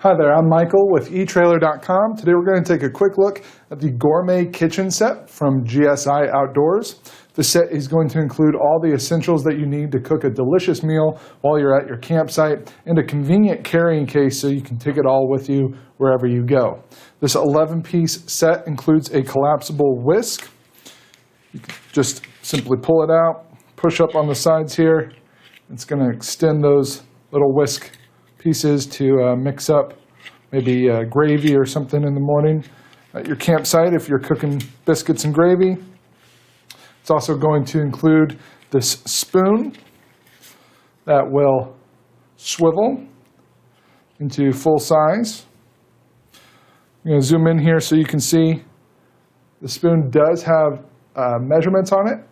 Hi there, I'm Michael with etrailer.com. Today we're going to take a quick look at the Gourmet kitchen set from GSI Outdoors. The set is going to include all the essentials that you need to cook a delicious meal while you're at your campsite, and a convenient carrying case so you can take it all with you wherever you go. This 11-piece set includes a collapsible whisk. You can just simply pull it out, push up on the sides here. It's going to extend those little whisk pieces to mix up maybe gravy or something in the morning at your campsite if you're cooking biscuits and gravy. It's also going to include this spoon that will swivel into full size. I'm going to zoom in here so you can see the spoon does have measurements on it.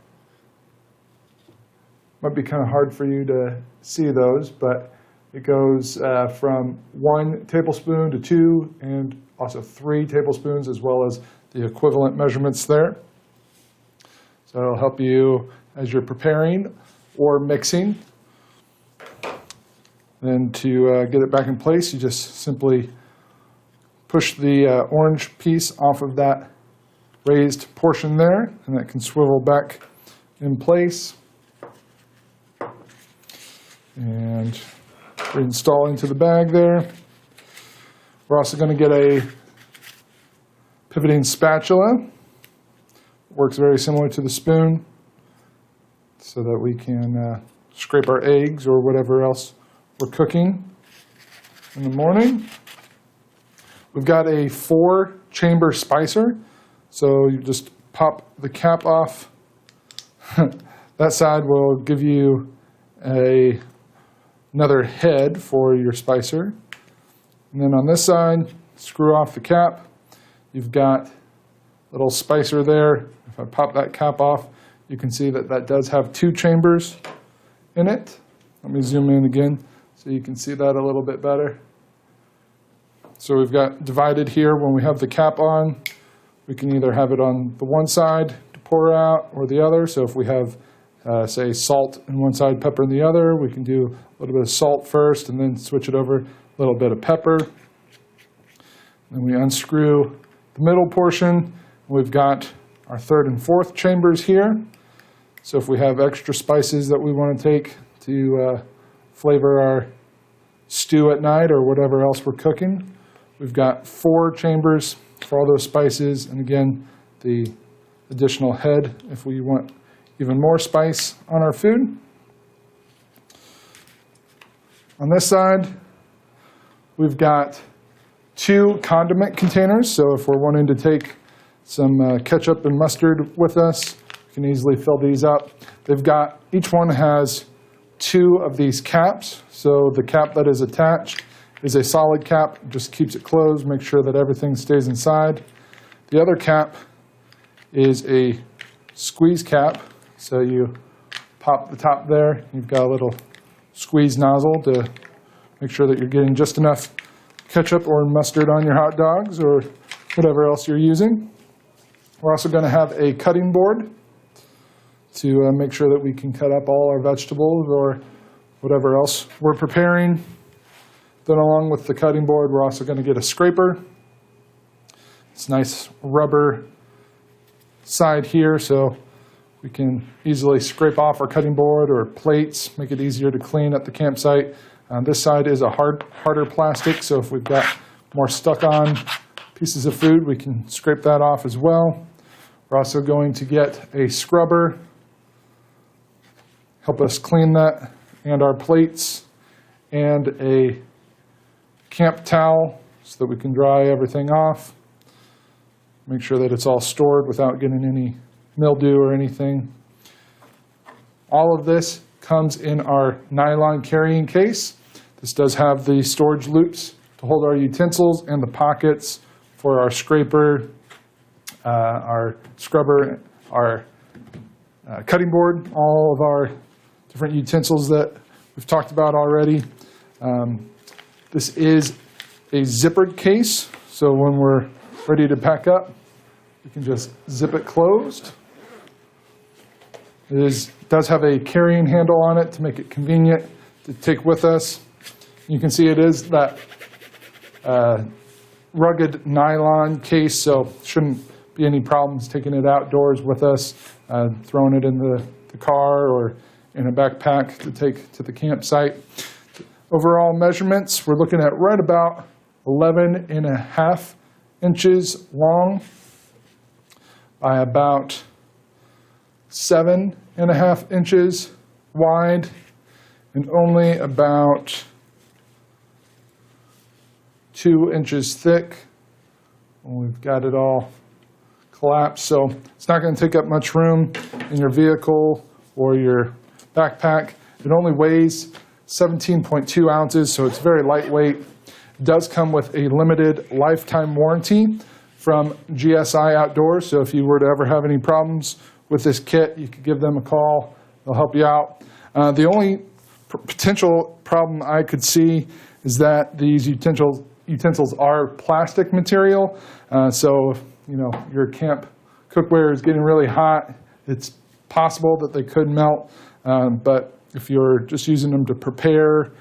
Might be kind of hard for you to see those, but it goes from 1 tablespoon to 2 and also 3 tablespoons, as well as the equivalent measurements there. So it'll help you as you're preparing or mixing. Then to get it back in place, you just simply push the orange piece off of that raised portion there, and that can swivel back in place. And reinstall into the bag there. We're also going to get a pivoting spatula. Works very similar to the spoon, so that we can scrape our eggs or whatever else we're cooking in the morning. We've got a 4-chamber spicer, so you just pop the cap off. That side will give you another head for your spicer. And then on this side, screw off the cap. You've got a little spicer there. If I pop that cap off, you can see that that does have 2 chambers in it. Let me zoom in again so you can see that a little bit better. So we've got divided here. When we have the cap on, we can either have it on the one side to pour out or the other. So if we have say salt on one side, pepper on the other, we can do a little bit of salt first and then switch it over, a little bit of pepper. Then we unscrew the middle portion. We've got our 3rd and 4th chambers here. So if we have extra spices that we want to take to flavor our stew at night or whatever else we're cooking, we've got 4 chambers for all those spices, and again, the additional head if we want even more spice on our food. On this side, we've got 2 condiment containers. So if we're wanting to take some ketchup and mustard with us, we can easily fill these up. Each one has 2 of these caps. So the cap that is attached is a solid cap, just keeps it closed, make sure that everything stays inside. The other cap is a squeeze cap. So you pop the top there, you've got a little squeeze nozzle to make sure that you're getting just enough ketchup or mustard on your hot dogs or whatever else you're using. We're also going to have a cutting board to make sure that we can cut up all our vegetables or whatever else we're preparing. Then along with the cutting board, we're also going to get a scraper. It's nice rubber side here, so we can easily scrape off our cutting board or plates, make it easier to clean at the campsite. This side is a harder plastic, so if we've got more stuck on pieces of food, we can scrape that off as well. We're also going to get a scrubber, help us clean that and our plates, and a camp towel so that we can dry everything off. Make sure that it's all stored without getting any mildew or anything. All of this comes in our nylon carrying case. This does have the storage loops to hold our utensils and the pockets for our scraper, our scrubber, our cutting board, all of our different utensils that we've talked about already. This is a zippered case, so when we're ready to pack up, we can just zip it closed. It does have a carrying handle on it to make it convenient to take with us. You can see it is that rugged nylon case, so shouldn't be any problems taking it outdoors with us, throwing it in the car or in a backpack to take to the campsite. Overall measurements, we're looking at right about 11.5 inches long by about 7.5 inches wide and only about 2 inches thick. We've got it all collapsed, so it's not going to take up much room in your vehicle or your backpack. It only weighs 17.2 ounces, so it's very lightweight. It does come with a limited lifetime warranty from GSI Outdoors, so if you were to ever have any problems with this kit, you could give them a call. They'll help you out. The only potential problem I could see is that these utensils are plastic material, so your camp cookware is getting really hot. It's possible that they could melt, but if you're just using them to prepare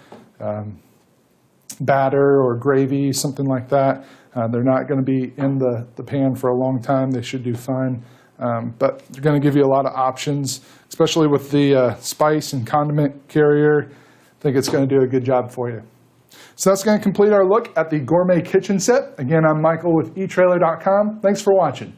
batter or gravy, something like that, they're not going to be in the pan for a long time. They should do fine, but they're going to give you a lot of options, especially with the spice and condiment carrier. I think it's going to do a good job for you. So that's going to complete our look at the Gourmet kitchen set. Again, I'm Michael with etrailer.com. Thanks for watching.